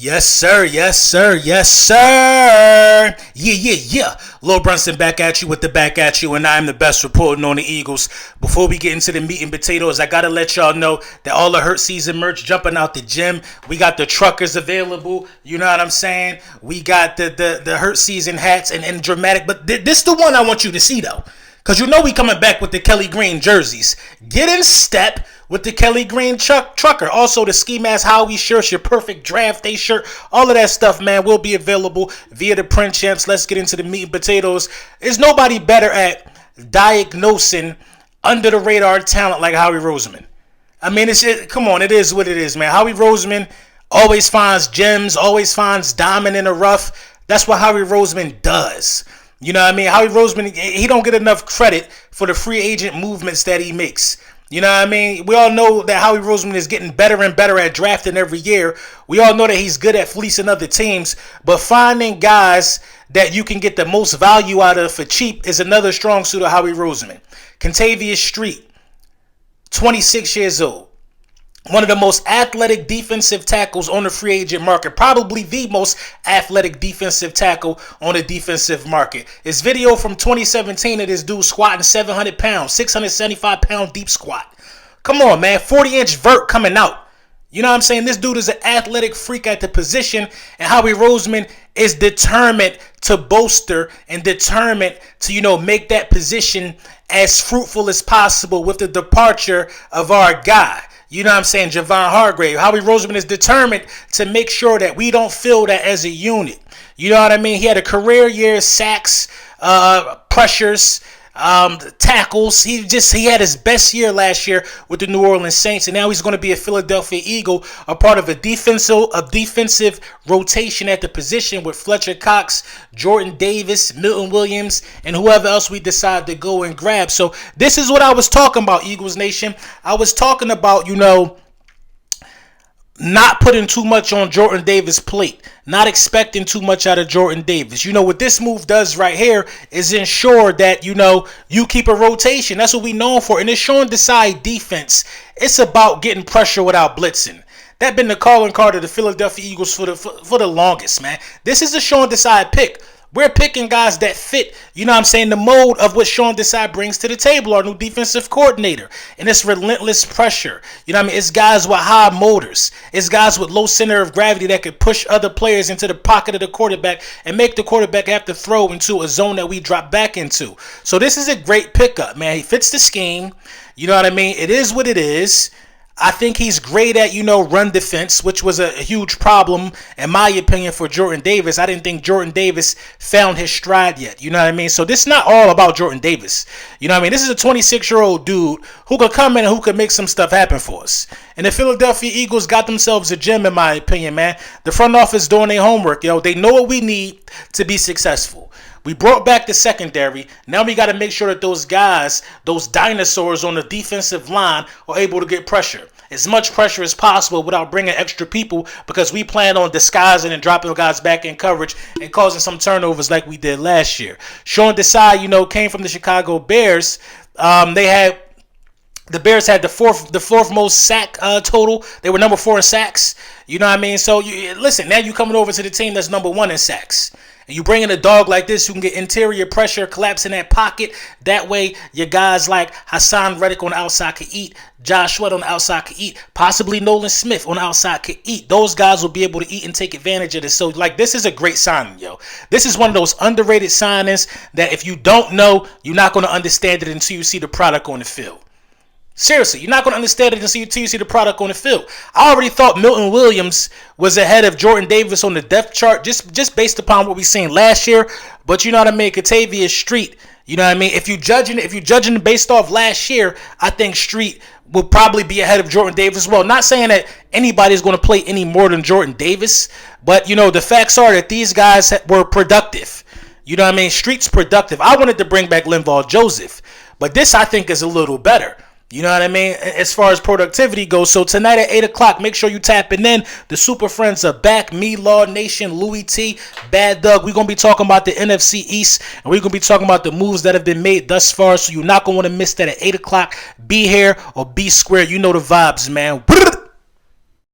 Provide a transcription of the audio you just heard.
Yes, sir. Yes, sir. Yes, sir. Yeah. Lil Brunson back at you with the back at you, and I'm the best reporting on the Eagles. Before we get into the meat and potatoes, I gotta let y'all know that all the Hurt Season merch jumping out the gym. We got the truckers available. You know what I'm saying? We got the Hurt Season hats and dramatic. But this the one I want you to see though, because you know we coming back with the Kelly Green jerseys. Get in step with the Kelly Green trucker. Also, the Ski Mask Howie shirts, your perfect draft day shirt, all of that stuff, man, will be available via the print champs. Let's get into the meat and potatoes. There's nobody better at diagnosing under the radar talent like Howie Roseman. I mean, come on, it is what it is, man. Howie Roseman always finds gems, always finds diamond in the rough. That's what Howie Roseman does. You know what I mean? Howie Roseman, he don't get enough credit for the free agent movements that he makes. You know what I mean? We all know that Howie Roseman is getting better and better at drafting every year. We all know that he's good at fleecing other teams. But finding guys that you can get the most value out of for cheap is another strong suit of Howie Roseman. Kentavius Street, 26 years old. One of the most athletic defensive tackles on the free agent market. Probably the most athletic defensive tackle on the defensive market. It's video from 2017 of this dude squatting 700 pounds, 675-pound deep squat. Come on, man. 40-inch vert coming out. You know what I'm saying? This dude is an athletic freak at the position, and Howie Roseman is determined to bolster and determined to, make that position as fruitful as possible with the departure of our guy. You know what I'm saying? Javon Hargrave. Howie Roseman is determined to make sure that we don't feel that as a unit. You know what I mean? He had a career year, sacks, pressures, tackles. He had his best year last year with the New Orleans Saints, and now he's going to be a Philadelphia Eagle, a part of a defensive rotation at the position with Fletcher Cox, Jordan Davis, Milton Williams, and whoever else we decide to go and grab. So this is what I was talking about, Eagles Nation. I was talking about, not putting too much on Jordan Davis' plate, not expecting too much out of Jordan Davis. What this move does right here is ensure that, you keep a rotation. That's what we known for. And it's Sean Desai defense. It's about getting pressure without blitzing. That's been the calling card of the Philadelphia Eagles for the longest, man. This is a Sean Desai pick. We're picking guys that fit, the mode of what Sean Desai brings to the table, our new defensive coordinator. And it's relentless pressure. It's guys with high motors. It's guys with low center of gravity that could push other players into the pocket of the quarterback and make the quarterback have to throw into a zone that we drop back into. So this is a great pickup, man. He fits the scheme. You know what I mean? It is what it is. I think he's great at, run defense, which was a huge problem, in my opinion, for Jordan Davis. I didn't think Jordan Davis found his stride yet. You know what I mean? So this is not all about Jordan Davis. You know what I mean? This is a 26-year-old dude who could come in and who could make some stuff happen for us. And the Philadelphia Eagles got themselves a gem, in my opinion, man. The front office doing their homework, They know what we need to be successful. We brought back the secondary. Now we got to make sure that those guys, those dinosaurs on the defensive line, are able to get pressure. As much pressure as possible without bringing extra people, because we plan on disguising and dropping guys back in coverage and causing some turnovers like we did last year. Sean Desai, came from the Chicago Bears. The Bears had the fourth most sack total. They were number 4 in sacks. You know what I mean? So listen, now you coming over to the team that's number 1 in sacks. And you bring in a dog like this, you can get interior pressure, collapse in that pocket. That way, your guys like Hassan Reddick on the outside can eat. Josh Sweat on the outside can eat. Possibly Nolan Smith on the outside can eat. Those guys will be able to eat and take advantage of this. So, this is a great signing, yo. This is one of those underrated signings that if you don't know, you're not going to understand it until you see the product on the field. Seriously, you're not going to understand it until you see the product on the field. I already thought Milton Williams was ahead of Jordan Davis on the depth chart just based upon what we seen last year. But you know what I mean? Kentavius Street, you know what I mean? If you're judging based off last year, I think Street will probably be ahead of Jordan Davis as well. Not saying that anybody's going to play any more than Jordan Davis, but the facts are that these guys were productive. You know what I mean? Street's productive. I wanted to bring back Linval Joseph, but this I think is a little better. You know what I mean? As far as productivity goes. So tonight at 8 o'clock, make sure you tapping in. The Super Friends are back. Me, Law Nation, Louis T, Bad Doug. We're going to be talking about the NFC East. And we're going to be talking about the moves that have been made thus far. So you're not going to want to miss that at 8 o'clock. Be here or be square. You know the vibes, man.